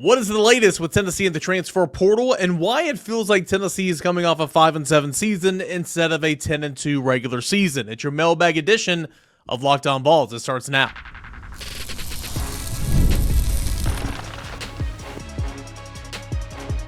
What is the latest with Tennessee in the transfer portal, and why it feels like Tennessee is coming off a 5-7 season instead of a 10-2 regular season? It's your mailbag edition of Locked On Vols. It starts now.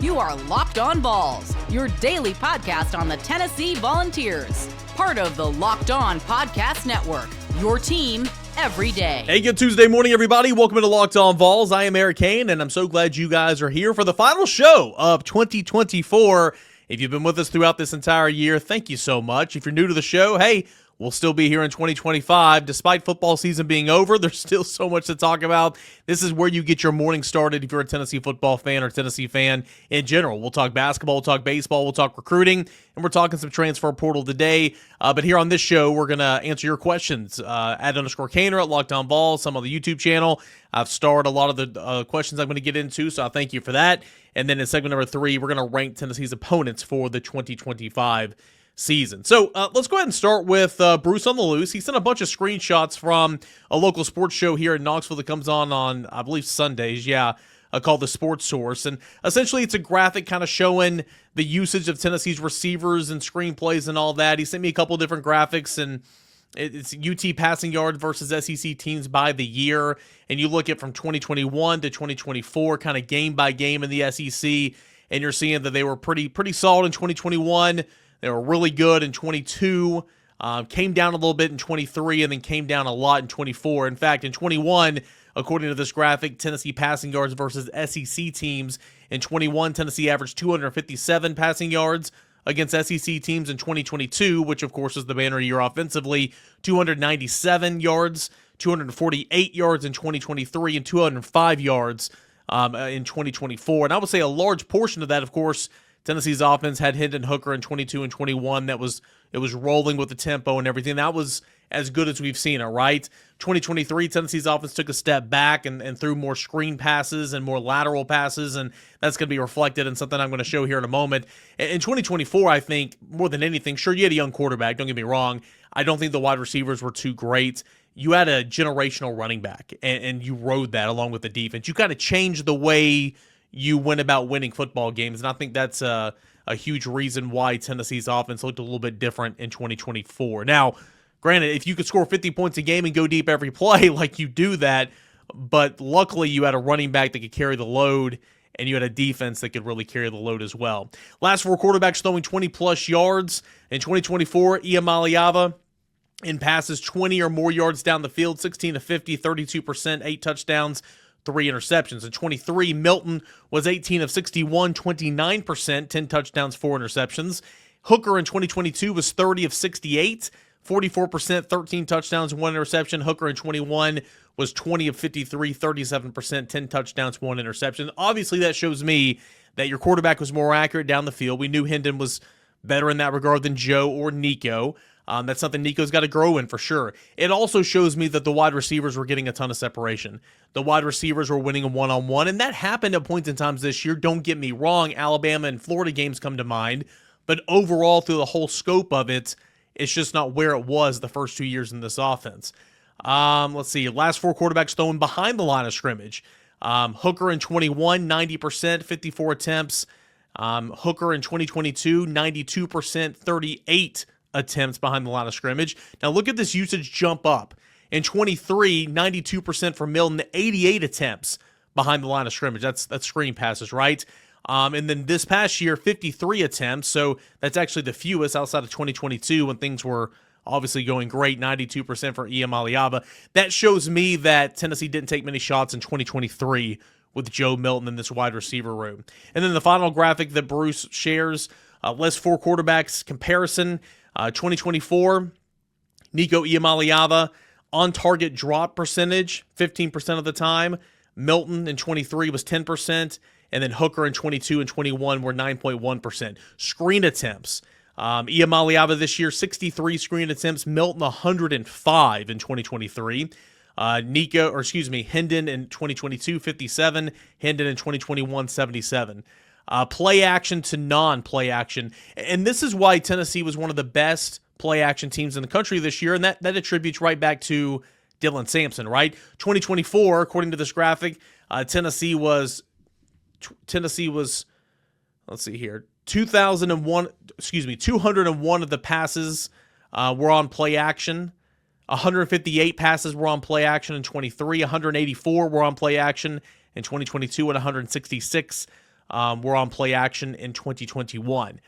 You are Locked On Vols, your daily podcast on the Tennessee Volunteers. Part of the Locked On Podcast Network, your team every day. Hey, good Tuesday morning, everybody. Welcome to Locked On Vols. I am Cain, and I'm so glad you guys are here for the final show of 2024. If you've been with us throughout this entire year, thank you so much. If you're new to the show, hey, we'll still be here in 2025. Despite football season being over, there's still so much to talk about. This is where you get your morning started if you're a Tennessee football fan or Tennessee fan in general. We'll talk basketball, we'll talk baseball, we'll talk recruiting, and we're talking some transfer portal today. But here on this show, we're going to answer your questions. @_Cain at Locked On Vols, some on the YouTube channel. I've starred a lot of the questions I'm going to get into, so I thank you for that. And then in segment number 3, we're going to rank Tennessee's opponents for the 2025 season. So let's go ahead and start with Bruce on the Loose. He sent a bunch of screenshots from a local sports show here in Knoxville that comes on I believe, Sundays. Called The Sports Source. And essentially it's a graphic kind of showing the usage of Tennessee's receivers and screenplays and all that. He sent me a couple different graphics, and it's UT passing yard versus SEC teams by the year. And you look at from 2021 to 2024, kind of game by game in the SEC, and you're seeing that they were pretty solid in 2021. They were really good in 22, came down a little bit in 23, and then came down a lot in 24. In fact, in 21, according to this graphic, Tennessee passing yards versus SEC teams. In 21, Tennessee averaged 257 passing yards against SEC teams. In 2022, which of course is the banner year offensively, 297 yards, 248 yards in 2023, and 205 yards in 2024. And I would say a large portion of that, of course, Tennessee's offense had Hendon Hooker in 22 and 21. It was rolling with the tempo and everything. That was as good as we've seen it, right? 2023, Tennessee's offense took a step back and threw more screen passes and more lateral passes, and that's going to be reflected in something I'm going to show here in a moment. In 2024, I think, more than anything, sure, you had a young quarterback, don't get me wrong. I don't think the wide receivers were too great. You had a generational running back, and you rode that along with the defense. You kind of changed the way you went about winning football games, and I think that's a huge reason why Tennessee's offense looked a little bit different in 2024. Now, granted, if you could score 50 points a game and go deep every play, like you do that, but luckily you had a running back that could carry the load, and you had a defense that could really carry the load as well. Last 4 quarterbacks throwing 20-plus yards. In 2024, Iamaleava in passes 20 or more yards down the field, 16 to 50, 32%, 8 touchdowns, 3 interceptions. In 23, Milton was 18 of 61, 29%, 10 touchdowns, 4 interceptions. Hooker in 2022 was 30 of 68, 44%, 13 touchdowns, 1 interception. Hooker in 21 was 20 of 53, 37%, 10 touchdowns, 1 interception. Obviously, that shows me that your quarterback was more accurate down the field. We knew Hendon was better in that regard than Joe or Nico. That's something Nico's got to grow in for sure. It also shows me that the wide receivers were getting a ton of separation. The wide receivers were winning a one-on-one, and that happened at points in times this year. Don't get me wrong, Alabama and Florida games come to mind, but overall, through the whole scope of it, it's just not where it was the first 2 years in this offense. Let's see. Last 4 quarterbacks thrown behind the line of scrimmage. Hooker in 21, 90%, 54 attempts. Hooker in 2022, 92%, 38 attempts behind the line of scrimmage. Now look at this usage jump up. In 23, 92% for Milton, 88 attempts behind the line of scrimmage. That's screen passes, right? And then this past year, 53 attempts. So that's actually the fewest outside of 2022 when things were obviously going great, 92% for Iamaleava. That shows me that Tennessee didn't take many shots in 2023 with Joe Milton in this wide receiver room. And then the final graphic that Bruce shares, list 4 quarterbacks comparison. 2024, Nico Iamaleava, on-target drop percentage, 15% of the time. Milton in 23 was 10%, and then Hooker in 22 and 21 were 9.1%. Screen attempts. Iamaleava this year, 63 screen attempts. Milton, 105 in 2023. Hendon in 2022, 57. Hendon in 2021, 77. Play action to non-play action. And this is why Tennessee was one of the best play action teams in the country this year, and that attributes right back to Dylan Sampson, right? 2024, according to this graphic, Tennessee was Tennessee was, let's see here, 201 of the passes were on play action. 158 passes were on play action in 23. 184 were on play action in 2022, and 166 were on play action in 2021.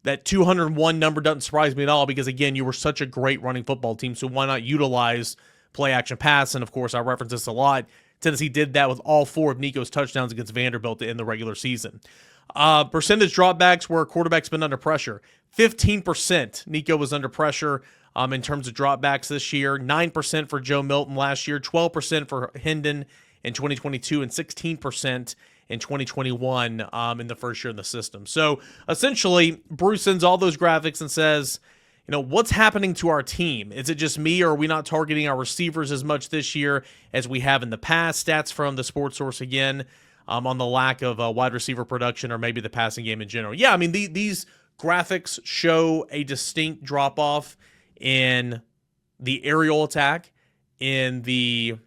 That 201 number doesn't surprise me at all because, again, you were such a great running football team, so why not utilize play-action pass? And, of course, I reference this a lot. Tennessee did that with all 4 of Nico's touchdowns against Vanderbilt in the regular season. Percentage dropbacks where quarterback's been under pressure. 15% Nico was under pressure in terms of dropbacks this year. 9% for Joe Milton last year. 12% for Hendon in 2022, and 16% in 2021 in the first year in the system. So essentially, Bruce sends all those graphics and says, what's happening to our team? Is it just me, or are we not targeting our receivers as much this year as we have in the past? Stats from the Sports Source again on the lack of wide receiver production, or maybe the passing game in general. Yeah, I mean, these graphics show a distinct drop-off in the aerial attack, in the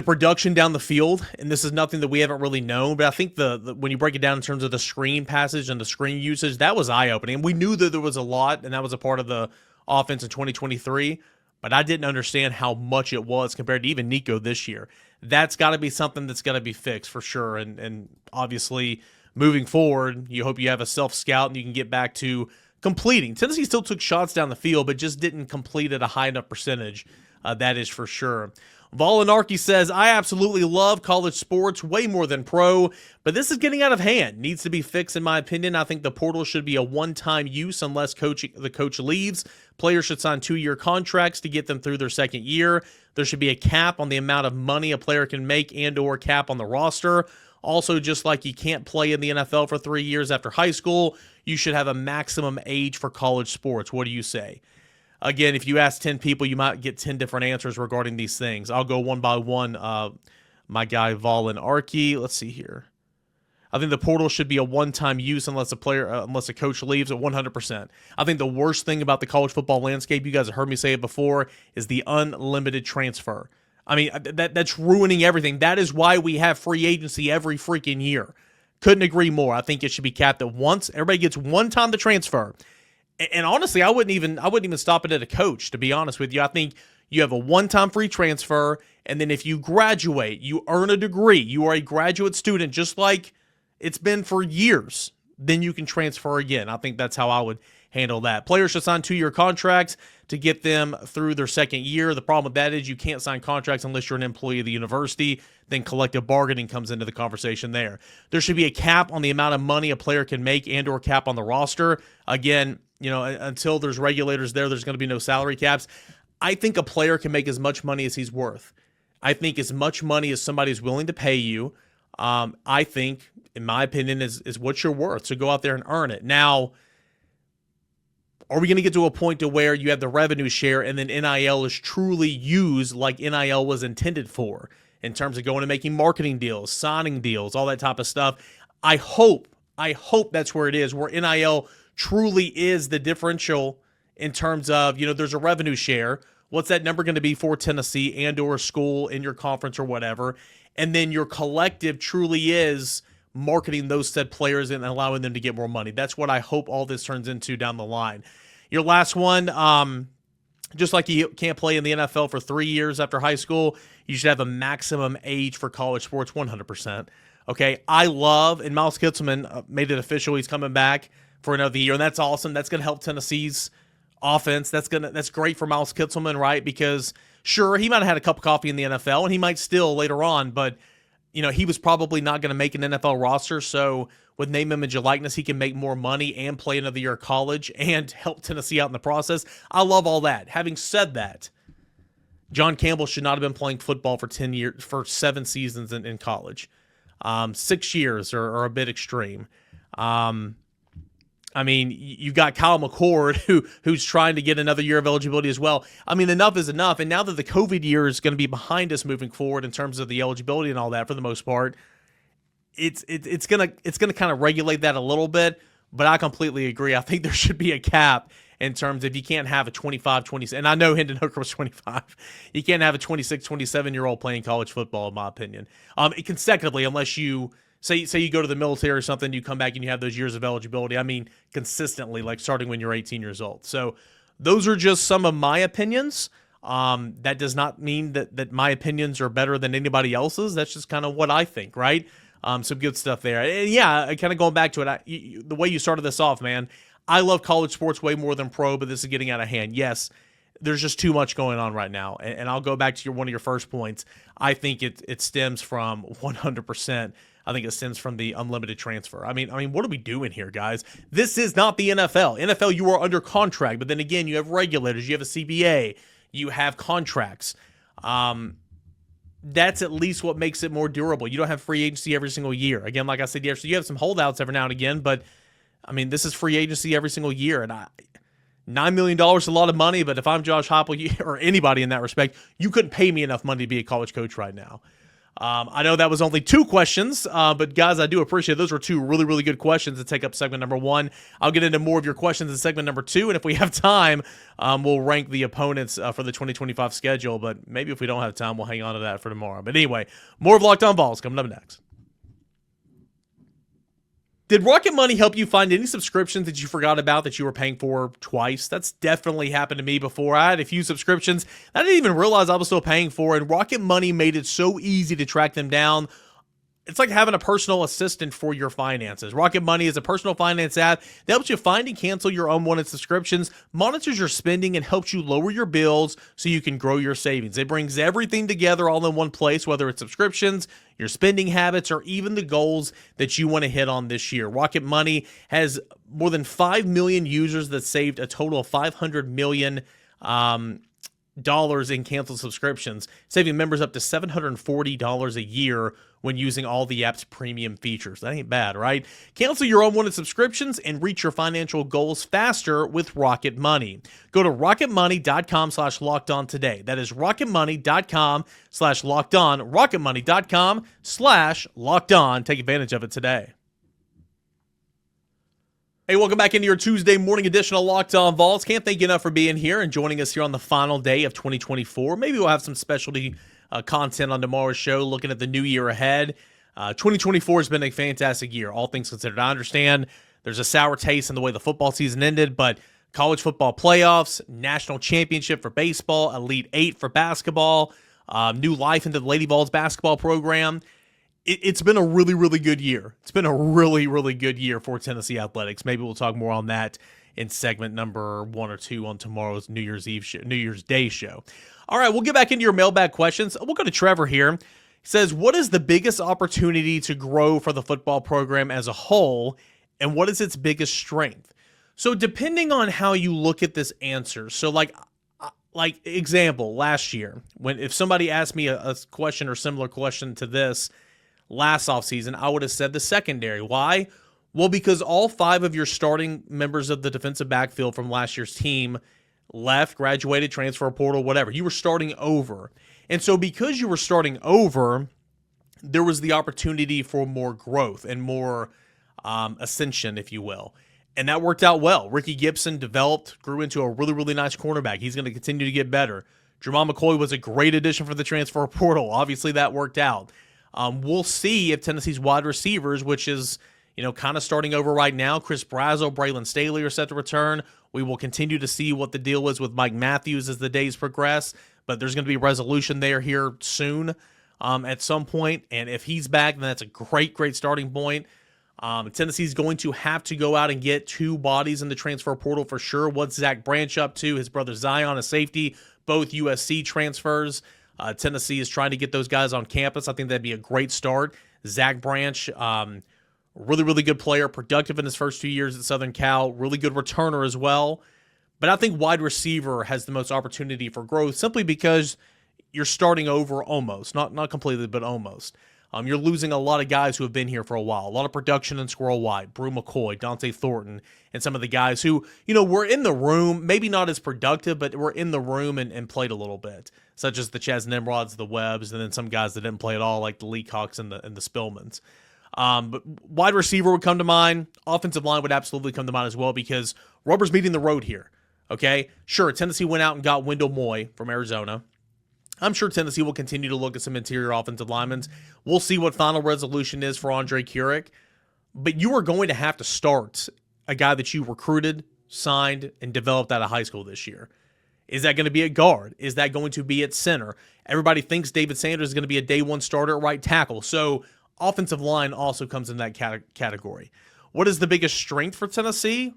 production down the field, and this is nothing that we haven't really known, but I think the when you break it down in terms of the screen passage and the screen usage, that was eye-opening. And we knew that there was a lot, and that was a part of the offense in 2023, but I didn't understand how much it was compared to even Nico this year. That's got to be something that's got to be fixed for sure, and obviously moving forward, you hope you have a self-scout and you can get back to completing. Tennessee still took shots down the field, but just didn't complete at a high enough percentage. That is for sure. Volinarchy says, I absolutely love college sports way more than pro, but this is getting out of hand. Needs to be fixed, in my opinion. I think the portal should be a one-time use unless the coach leaves. Players should sign 2-year contracts to get them through their second year. There should be a cap on the amount of money a player can make and or cap on the roster. Also, just like you can't play in the NFL for 3 years after high school, you should have a maximum age for college sports. What do you say? Again, if you ask 10 people, you might get 10 different answers regarding these things. I'll go one by one. My guy, Volinarchy. Let's see here. I think the portal should be a one-time use unless a coach leaves at 100%. I think the worst thing about the college football landscape, you guys have heard me say it before, is the unlimited transfer. I mean, that's ruining everything. That is why we have free agency every freaking year. Couldn't agree more. I think it should be capped at once. Everybody gets one time to transfer. And honestly, I wouldn't even stop it at a coach, to be honest with you. I think you have a one-time free transfer, and then if you graduate, you earn a degree, you are a graduate student, just like it's been for years, then you can transfer again. I think that's how I would handle that. Players should sign 2-year contracts to get them through their second year. The problem with that is you can't sign contracts unless you're an employee of the university. Then collective bargaining comes into the conversation there. There should be a cap on the amount of money a player can make and or cap on the roster. Again, until there's regulators there's going to be no salary caps. I think a player can make as much money as he's worth. I think as much money as somebody's willing to pay you, I think, in my opinion, is what you're worth. So go out there and earn it. Now, are we going to get to a point to where you have the revenue share and then NIL is truly used like NIL was intended for in terms of going and making marketing deals, signing deals, all that type of stuff? I hope that's where it is, where NIL truly is the differential in terms of, there's a revenue share. What's that number going to be for Tennessee and or school in your conference or whatever? And then your collective truly is marketing those said players and allowing them to get more money. That's what I hope all this turns into down the line. Your last one, just like you can't play in the NFL for 3 years after high school, you should have a maximum age for college sports, 100%. Okay, I love, and Miles Kitselman made it official, he's coming back for another year, and that's awesome. That's going to help Tennessee's offense. That's great for Miles Kitselman, right? Because sure, he might have had a cup of coffee in the NFL, and he might still later on, but he was probably not going to make an NFL roster. So with name, image, and likeness, he can make more money and play another year of college and help Tennessee out in the process. I love all that. Having said that, John Campbell should not have been playing football for 10 years, for 7 seasons in college. 6 years are a bit extreme. I mean, you've got Kyle McCord who's trying to get another year of eligibility as well. I mean, enough is enough. And now that the COVID year is going to be behind us moving forward in terms of the eligibility and all that, for the most part, it's gonna kind of regulate that a little bit. But I completely agree. I think there should be a cap, in terms of you can't have a 25, 26, and I know Hendon Hooker was 25. You can't have a 26, 27-year-old playing college football, in my opinion, consecutively, unless you say you go to the military or something, you come back and you have those years of eligibility. I mean, consistently, like starting when you're 18 years old. So those are just some of my opinions. That does not mean that my opinions are better than anybody else's. That's just kind of what I think, right? Some good stuff there. And yeah, kind of going back to it, the way you started this off, man, I love college sports way more than pro, but this is getting out of hand. Yes, there's just too much going on right now. And I'll go back to one of your first points. I think it stems from 100%. I think it stems from the unlimited transfer. I mean, what are we doing here, guys? This is not the NFL. NFL, you are under contract, but then again, you have regulators, you have a CBA, you have contracts. That's at least what makes it more durable. You don't have free agency every single year. Again, like I said, so you have some holdouts every now and again, but I mean, this is free agency every single year, and $9 million is a lot of money, but if I'm Josh Heupel or anybody in that respect, you couldn't pay me enough money to be a college coach right now. I know that was only 2 questions, but guys, I do appreciate it. Those were 2 really, really good questions to take up segment number 1. I'll get into more of your questions in segment number 2, and if we have time, we'll rank the opponents for the 2025 schedule, but maybe if we don't have time, we'll hang on to that for tomorrow. But anyway, more of Locked On Vols coming up next. Did Rocket Money help you find any subscriptions that you forgot about that you were paying for twice? That's definitely happened to me before. I had a few subscriptions I didn't even realize I was still paying for, and Rocket Money made it so easy to track them down. It's like having a personal assistant for your finances. Rocket Money is a personal finance app that helps you find and cancel your unwanted subscriptions, monitors your spending, and helps you lower your bills so you can grow your savings. It brings everything together all in one place, whether it's subscriptions, your spending habits, or even the goals that you want to hit on this year. Rocket Money has more than 5 million users that saved a total of $500 million in canceled subscriptions, saving members up to $740 a year when using all the app's premium features. That ain't bad, right? Cancel your unwanted subscriptions and reach your financial goals faster with Rocket Money. Go to rocketmoney.com/lockedon today. That is rocketmoney.com/lockedon, rocketmoney.com/lockedon. Take advantage of it today. Hey, welcome back into your Tuesday morning edition of Locked On Vols. Can't thank you enough for being here and joining us here on the final day of 2024. Maybe we'll have some specialty content on tomorrow's show looking at the new year ahead. 2024 has been a fantastic year, all things considered. I understand there's a sour taste in the way the football season ended, but college football playoffs, national championship for baseball, Elite Eight for basketball, new life into the Lady Vols basketball program. It's been a really, really good year. It's been a really, really good year for Tennessee athletics. Maybe we'll talk more on that in segment number 1 or 2 on tomorrow's New Year's Day show. All right, we'll get back into your mailbag questions. We'll go to Trevor here. He says, what is the biggest opportunity to grow for the football program as a whole, and what is its biggest strength? So depending on how you look at this answer, so like example, last year, if somebody asked me a question or similar question to this last offseason, I would have said the secondary. Why? Well, because all 5 of your starting members of the defensive backfield from last year's team left, graduated, transfer portal, whatever. You were starting over. And so because you were starting over, there was the opportunity for more growth and more ascension, if you will. And that worked out well. Ricky Gibson grew into a really, really nice cornerback. He's going to continue to get better. Jermon McCoy was a great addition for the transfer portal. Obviously, that worked out. We'll see if Tennessee's wide receivers, which is, kind of starting over right now, Chris Brazzell, Braylon Staley are set to return. We will continue to see what the deal is with Mike Matthews as the days progress, but there's going to be resolution there here soon at some point. And if he's back, then that's a great, great starting point. Tennessee's going to have to go out and get 2 bodies in the transfer portal for sure. What's Zach Branch up to? His brother Zion, a safety, both USC transfers. Tennessee is trying to get those guys on campus. I think that'd be a great start. Zach Branch, really, really good player, productive in his first 2 years at Southern Cal, really good returner as well. But I think wide receiver has the most opportunity for growth simply because you're starting over almost, not completely, but almost. You're losing a lot of guys who have been here for a while, a lot of production in Squirrel White, Brew McCoy, Dante Thornton, and some of the guys who, were in the room, maybe not as productive, but were in the room and played a little bit, such as the Chaz Nimrods, the Webbs, and then some guys that didn't play at all, like the Leacocks and the Spillmans. But wide receiver would come to mind. Offensive line would absolutely come to mind as well because rubber's meeting the road here. Okay, sure, Tennessee went out and got Wendell Moy from Arizona. I'm sure Tennessee will continue to look at some interior offensive linemen. We'll see what final resolution is for Andre Kuric. But you are going to have to start a guy that you recruited, signed, and developed out of high school this year. Is that going to be at guard? Is that going to be at center? Everybody thinks David Sanders is going to be a day one starter at right tackle. So offensive line also comes in that category. What is the biggest strength for Tennessee?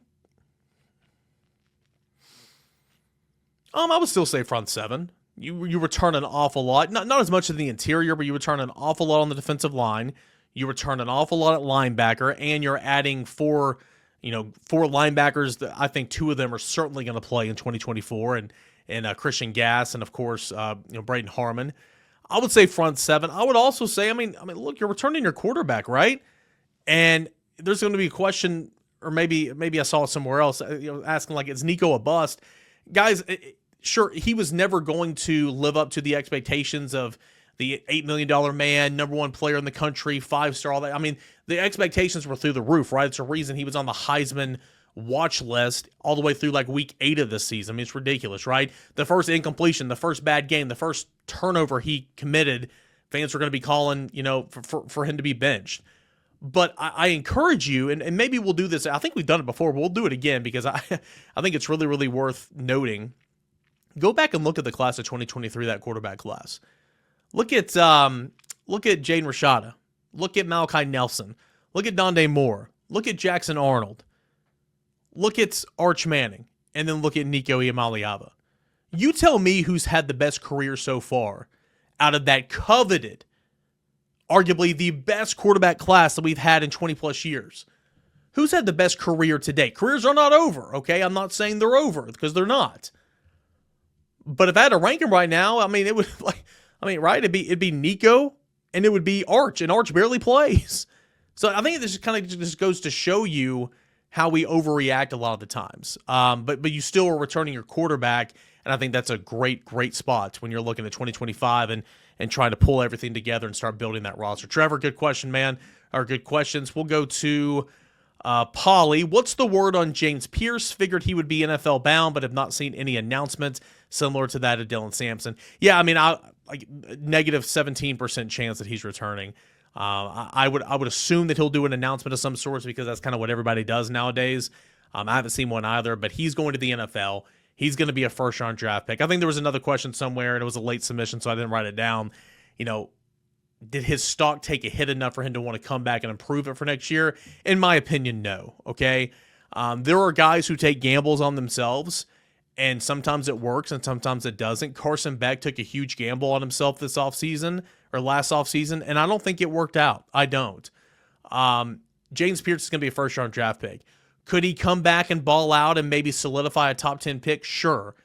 I would still say front seven. You return an awful lot. Not as much in the interior, but you return an awful lot on the defensive line. You return an awful lot at linebacker, and you're adding four linebackers that I think two of them are certainly going to play in 2024, and Christian Gass, and of course Braden Harmon. I would say front seven. I would also say, I mean, look, you're returning your quarterback, right? And there's going to be a question, or maybe I saw it somewhere else, asking like, is Nico a bust? Guys, sure, he was never going to live up to the expectations of the $8 million man, number one player in the country, 5-star, all that. I mean, the expectations were through the roof, right? It's a reason he was on the Heisman watch list all the way through like week 8 of this season. I mean, it's ridiculous, right? The first incompletion, the first bad game, the first turnover he committed, fans were going to be calling, for him to be benched. But I encourage you, and maybe we'll do this. I think we've done it before, but we'll do it again because I think it's really, really worth noting. Go back and look at the class of 2023, that quarterback class. Look at Jaden Rashada. Look at Malachi Nelson. Look at Donde Moore. Look at Jackson Arnold. Look at Arch Manning. And then look at Nico Iamaleava. You tell me who's had the best career so far out of that coveted, arguably the best quarterback class that we've had in 20-plus years. Who's had the best career to date? Careers are not over, okay? I'm not saying they're over because they're not. But if I had to rank them right now, it would right? It'd be Nico and it would be Arch, and Arch barely plays. So I think this kind of just goes to show you how we overreact a lot of the times. But you still are returning your quarterback, and I think that's a great spot when you're looking at 2025 and trying to pull everything together and start building that roster. Trevor, good question, man. Or good questions. We'll go to Polly. What's the word on James Pierce? Figured he would be NFL bound, but have not seen any announcements similar to that of Dylan Sampson. Yeah, negative 17% chance that he's returning. I would assume that he'll do an announcement of some sorts because that's kind of what everybody does nowadays. I haven't seen one either, but he's going to the NFL. He's going to be a first-round draft pick. I think there was another question somewhere, and it was a late submission, so I didn't write it down. Did his stock take a hit enough for him to want to come back and improve it for next year? In my opinion, no. Okay? There are guys who take gambles on themselves, and sometimes it works and sometimes it doesn't. Carson Beck took a huge gamble on himself this offseason, or last offseason, and I don't think it worked out. I don't. James Pierce is going to be a first-round draft pick. Could he come back and ball out and maybe solidify a top 10 pick? Sure.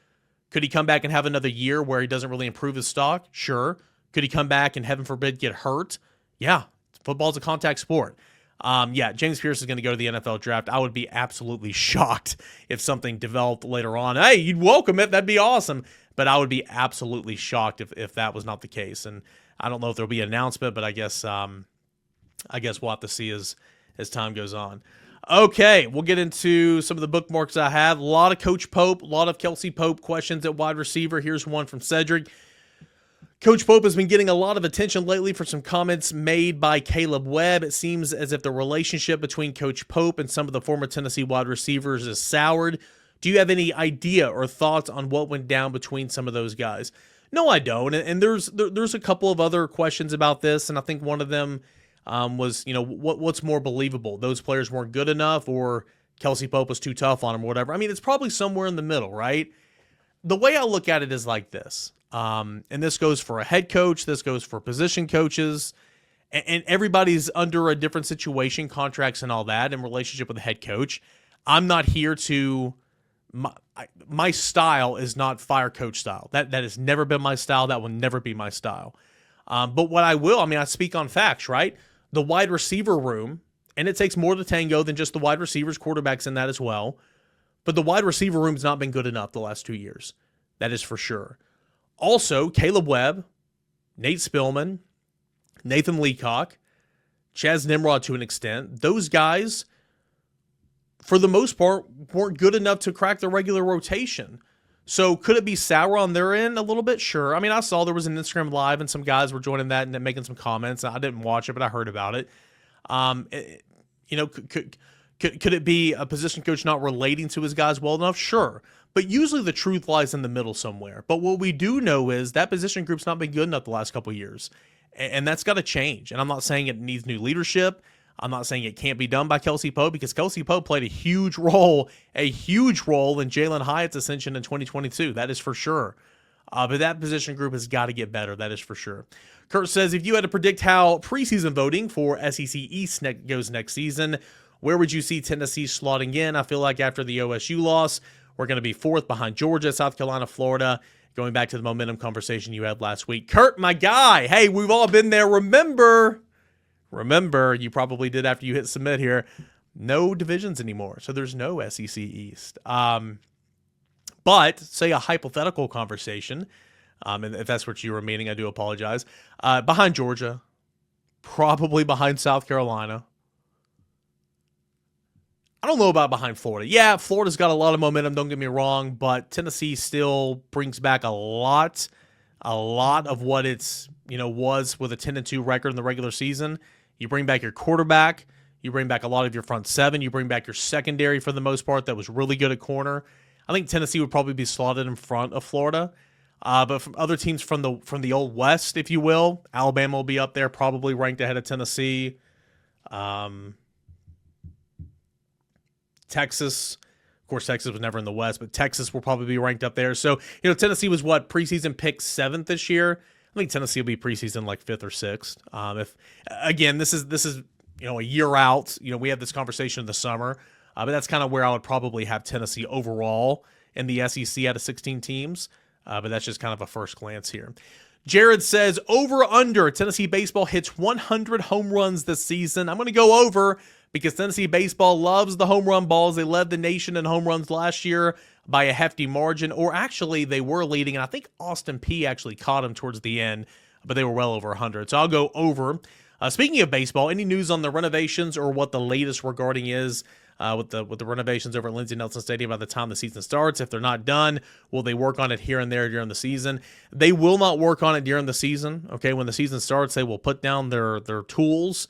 Could he come back and have another year where he doesn't really improve his stock? Sure. Could he come back and, heaven forbid, get hurt? Yeah. Football's a contact sport. James Pierce is going to go to the NFL draft. I would be absolutely shocked if something developed later on. Hey, you'd welcome it. That'd be awesome. But I would be absolutely shocked if that was not the case. And I don't know if there'll be an announcement, but I guess we'll have to see as time goes on. Okay, we'll get into some of the bookmarks I have. A lot of Coach Pope, a lot of Kelsey Pope questions at wide receiver. Here's one from Cedric. Coach Pope has been getting a lot of attention lately for some comments made by Caleb Webb. It seems as if the relationship between Coach Pope and some of the former Tennessee wide receivers is soured. Do you have any idea or thoughts on what went down between some of those guys? No, I don't. And there's a couple of other questions about this, and I think one of them was, what's more believable? Those players weren't good enough, or Kelsey Pope was too tough on them, or whatever. It's probably somewhere in the middle, right? The way I look at it is like this. And this goes for a head coach. This goes for position coaches. And everybody's under a different situation, contracts and all that, in relationship with the head coach. I'm not here to... My style is not fire coach style. That has never been my style. That will never be my style. But what I will, I speak on facts, right? The wide receiver room, and it takes more to tango than just the wide receivers, quarterbacks in that as well. But the wide receiver room's not been good enough the last 2 years. That is for sure. Also, Caleb Webb, Nate Spillman, Nathan Leacock, Chaz Nimrod to an extent, those guys for the most part, weren't good enough to crack the regular rotation. So could it be sour on their end a little bit? Sure. I mean, I saw there was an Instagram Live and some guys were joining that and making some comments. I didn't watch it, but I heard about it. Could it be a position coach not relating to his guys well enough? Sure. But usually the truth lies in the middle somewhere. But what we do know is that position group's not been good enough the last couple of years. And that's got to change. And I'm not saying it needs new leadership. I'm not saying it can't be done by Kelsey Pope, because Kelsey Pope played a huge role in Jalen Hyatt's ascension in 2022. That is for sure. But that position group has got to get better. That is for sure. Kurt says, if you had to predict how preseason voting for SEC East goes next season, where would you see Tennessee slotting in? I feel like after the OSU loss, we're going to be fourth behind Georgia, South Carolina, Florida, going back to the momentum conversation you had last week. Kurt, my guy, hey, we've all been there. Remember, you probably did after you hit submit here, no divisions anymore. So there's no SEC East. But say a hypothetical conversation, and if that's what you were meaning, I do apologize. Behind Georgia, probably behind South Carolina. I don't know about behind Florida. Yeah, Florida's got a lot of momentum, don't get me wrong, but Tennessee still brings back a lot of what it's, was with a 10-2 record in the regular season. You bring back your quarterback, you bring back a lot of your front seven, you bring back your secondary for the most part that was really good at corner. I think Tennessee would probably be slotted in front of Florida. But from other teams from the old West, if you will, Alabama will be up there, probably ranked ahead of Tennessee. Texas, of course, Texas was never in the West, but Texas will probably be ranked up there. So, Tennessee was preseason pick 7th this year. I think Tennessee will be preseason like 5th or 6th. If again, this is a year out. We had this conversation in the summer, but that's kind of where I would probably have Tennessee overall in the SEC out of 16 teams. But that's just kind of a first glance here. Jared says, over under, Tennessee baseball hits 100 home runs this season. I'm going to go over because Tennessee baseball loves the home run balls. They led the nation in home runs last year by a hefty margin, or actually they were leading, and I think Austin P actually caught them towards the end, but they were well over 100. So I'll go over. Speaking of baseball, any news on the renovations or what the latest regarding is with the renovations over at Lindsey Nelson Stadium by the time the season starts? If they're not done, will they work on it here and there during the season? They will not work on it during the season. Okay, when the season starts, they will put down their tools.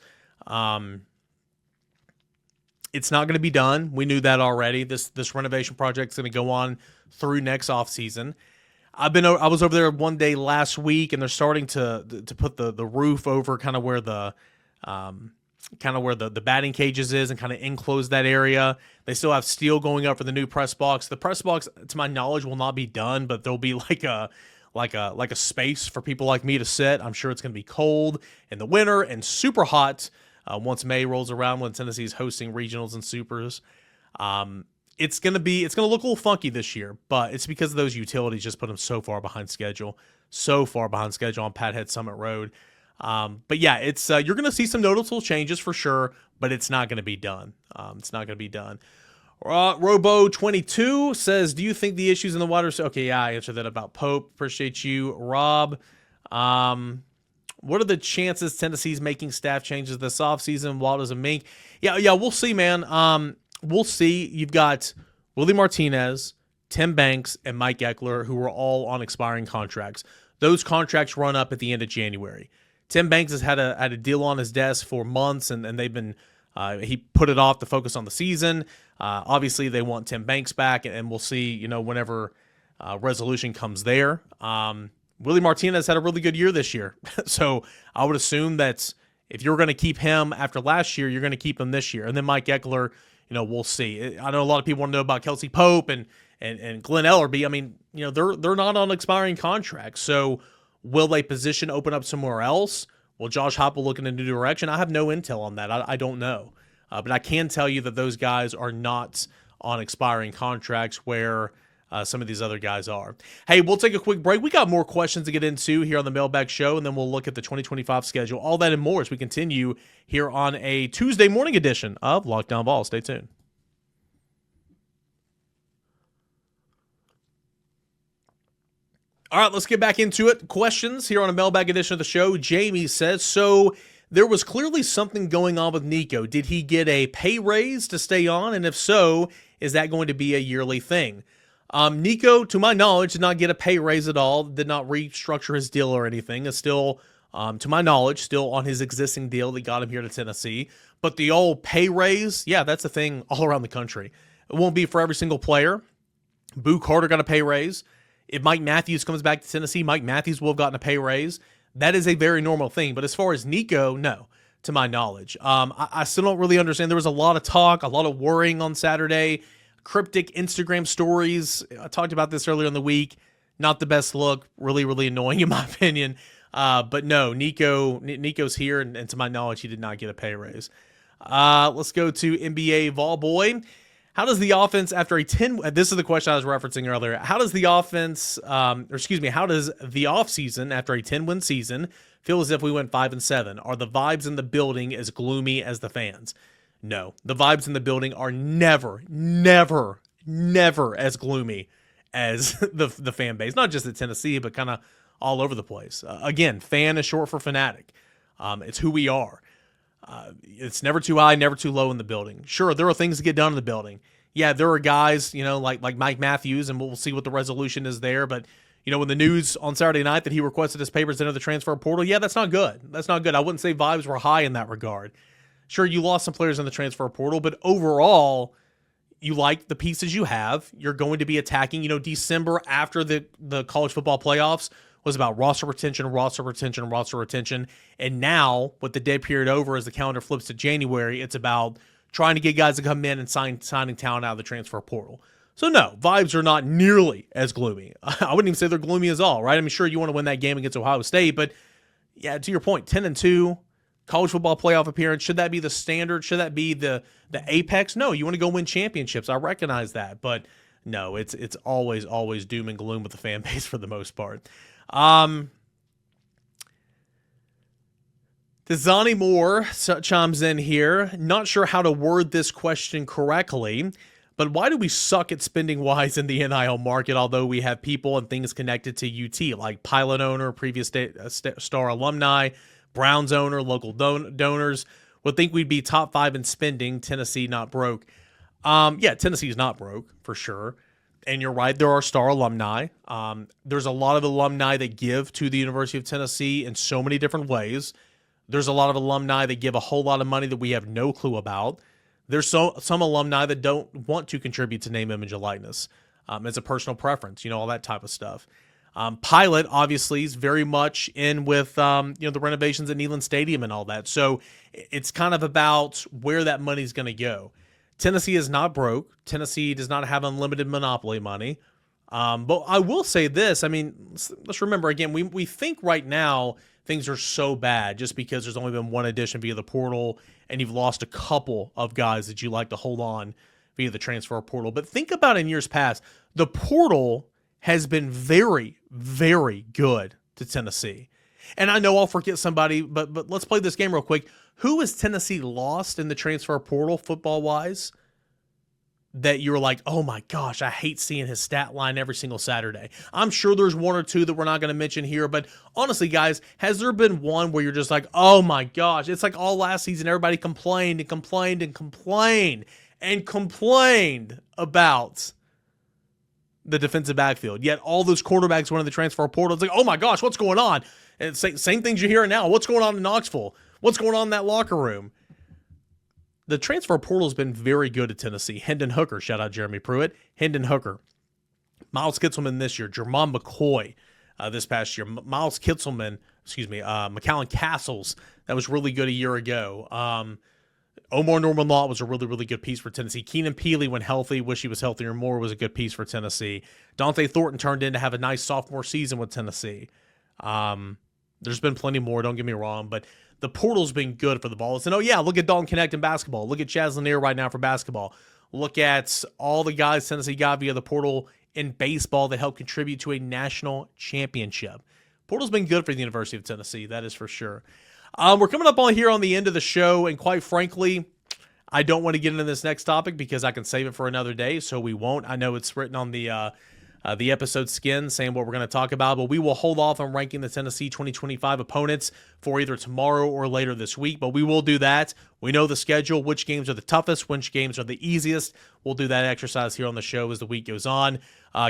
It's not going to be done. We knew that already. This renovation project is going to go on through next offseason. I was over there one day last week, and they're starting to put the roof over kind of where the batting cages is and kind of enclose that area. They still have steel going up for the new press box. The press box, to my knowledge, will not be done, but there'll be like a space for people like me to sit. I'm sure it's going to be cold in the winter and super hot once May rolls around when Tennessee's hosting regionals and supers. It's gonna look a little funky this year, but it's because of those utilities just put them so far behind schedule on Pathead Summit Road. But yeah, it's you're gonna see some noticeable changes for sure, but it's not gonna be done. Robo22 says, do you think the issues in the water? Okay, yeah, I answered that about Pope. Appreciate you, Rob. What are the chances Tennessee's making staff changes this offseason? Wild as a mink. Yeah, we'll see, man. We'll see. You've got Willie Martinez, Tim Banks, and Mike Eckler, who are all on expiring contracts. Those contracts run up at the end of January. Tim Banks has had a deal on his desk for months, and they've been he put it off to focus on the season. Obviously, they want Tim Banks back, and we'll see, whenever resolution comes there. Willie Martinez had a really good year this year. So I would assume that if you're going to keep him after last year, you're going to keep him this year. And then Mike Eckler, we'll see. I know a lot of people want to know about Kelsey Pope and Glenn Ellerby. I mean, they're not on expiring contracts. So will they position open up somewhere else? Will Josh Heupel look in a new direction? I have no intel on that. I don't know. But I can tell you that those guys are not on expiring contracts where some of these other guys are. Hey, we'll take a quick break. We got more questions to get into here on the Mailbag Show, and then we'll look at the 2025 schedule. All that and more as we continue here on a Tuesday morning edition of Lockdown Vols. Stay tuned. All right, let's get back into it. Questions here on a Mailbag edition of the show. Jamie says, so there was clearly something going on with Nico. Did he get a pay raise to stay on? And if so, is that going to be a yearly thing? Nico, to my knowledge, did not get a pay raise at all, did not restructure his deal or anything, is still, to my knowledge, still on his existing deal that got him here to Tennessee. But the old pay raise, yeah, that's a thing all around the country. It won't be for every single player. Boo Carter got a pay raise. If Mike Matthews comes back to Tennessee, Mike Matthews will have gotten a pay raise. That is a very normal thing. But as far as Nico, no, to my knowledge. I still don't really understand. There was a lot of talk, a lot of worrying on Saturday. Cryptic Instagram stories. I talked about this earlier in the week. Not the best look. Really, really annoying in my opinion. But no, Nico's here, and to my knowledge, he did not get a pay raise. Let's go to NBA Vol Boy. How does the offense after a 10? This is the question I was referencing earlier. How does the offense, how does the offseason after a 10-win season feel as if we went 5-7? Are the vibes in the building as gloomy as the fans? No, the vibes in the building are never as gloomy as the fan base. Not just at Tennessee, but kind of all over the place. Again, fan is short for fanatic. It's who we are. It's never too high, never too low in the building. Sure, there are things to get done in the building. Yeah, there are guys, like Mike Matthews, and we'll see what the resolution is there. But, when the news on Saturday night that he requested his papers into the transfer portal, yeah, that's not good. That's not good. I wouldn't say vibes were high in that regard. Sure, you lost some players in the transfer portal, but overall, you like the pieces you have. You're going to be attacking. December after the college football playoffs was about roster retention. And now, with the dead period over, as the calendar flips to January, it's about trying to get guys to come in and signing talent out of the transfer portal. So no, vibes are not nearly as gloomy. I wouldn't even say they're gloomy as all, right? I mean, sure, you want to win that game against Ohio State, but yeah, to your point, 10-2, college football playoff appearance, should that be the standard? Should that be the apex? No, you want to go win championships. I recognize that, but no, it's always doom and gloom with the fan base for the most part. Desani Moore chimes in here. Not sure how to word this question correctly, but why do we suck at spending wise in the NIL market, although we have people and things connected to UT, like Pilot owner, previous Star alumni, Browns owner, local donors, would think we'd be top 5 in spending. Tennessee not broke. Yeah, Tennessee's not broke, for sure. And you're right, there are Star alumni. There's a lot of alumni that give to the University of Tennessee in so many different ways. There's a lot of alumni that give a whole lot of money that we have no clue about. There's some alumni that don't want to contribute to name, image, and likeness as a personal preference, all that type of stuff. Pilot, obviously, is very much in with the renovations at Neyland Stadium and all that. So it's kind of about where that money's going to go. Tennessee is not broke. Tennessee does not have unlimited monopoly money. But I will say this. I mean, let's remember, again, we think right now things are so bad just because there's only been one addition via the portal and you've lost a couple of guys that you like to hold on via the transfer portal. But think about in years past, the portal has been very, very good to Tennessee. And I know I'll forget somebody, but let's play this game real quick. Who has Tennessee lost in the transfer portal football-wise that you're like, oh my gosh, I hate seeing his stat line every single Saturday? I'm sure there's one or two that we're not going to mention here, but honestly, guys, has there been one where you're just like, oh my gosh, it's like all last season, everybody complained about the defensive backfield, yet all those quarterbacks went in the transfer portal. It's like, oh my gosh, what's going on? And same things you're hearing now. What's going on in Knoxville? What's going on in that locker room? The transfer portal has been very good at Tennessee. Hendon Hooker, shout out Jeremy Pruitt. Hendon Hooker. Miles Kitselman this year. Jermon McCoy this past year. Miles Kitselman, McAllen Castles, that was really good a year ago. Omar Norman Law was a really, really good piece for Tennessee. Keenan Peely, when healthy, wish he was healthier more, was a good piece for Tennessee. Dante Thornton turned in to have a nice sophomore season with Tennessee. There's been plenty more, don't get me wrong, but the portal's been good for the Vols. And oh yeah, look at Dalton Connect in basketball. Look at Chaz Lanier right now for basketball. Look at all the guys Tennessee got via the portal in baseball that helped contribute to a national championship. Portal's been good for the University of Tennessee, that is for sure. We're coming up on here on the end of the show, and quite frankly, I don't want to get into this next topic because I can save it for another day, so we won't. I know it's written on the the episode skin, saying what we're going to talk about, but we will hold off on ranking the Tennessee 2025 opponents for either tomorrow or later this week, but we will do that. We know the schedule, which games are the toughest, which games are the easiest. We'll do that exercise here on the show as the week goes on.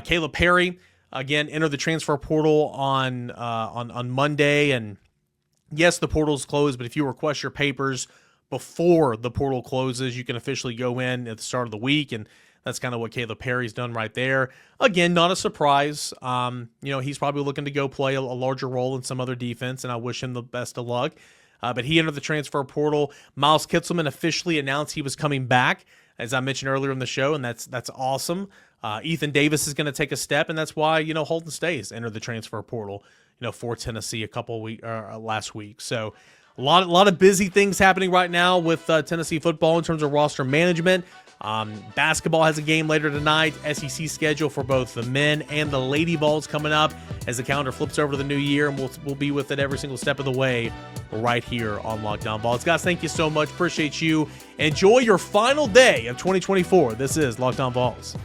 Caleb Perry, again, entered the transfer portal on Monday, and yes, the portal's closed, but if you request your papers before the portal closes, you can officially go in at the start of the week, and that's kind of what Caleb Perry's done right there. Again, not a surprise. He's probably looking to go play a larger role in some other defense, and I wish him the best of luck. But he entered the transfer portal. Miles Kitselman officially announced he was coming back, as I mentioned earlier in the show, and that's awesome. Ethan Davis is going to take a step, and that's why Holton Stays entered the transfer portal for Tennessee last week. So a lot of busy things happening right now with Tennessee football in terms of roster management. Basketball has a game later tonight. SEC schedule for both the men and the Lady Vols coming up as the calendar flips over to the new year, and we'll be with it every single step of the way right here on Locked On Vols. Guys, thank you so much. Appreciate you. Enjoy your final day of 2024. This is Locked On Vols.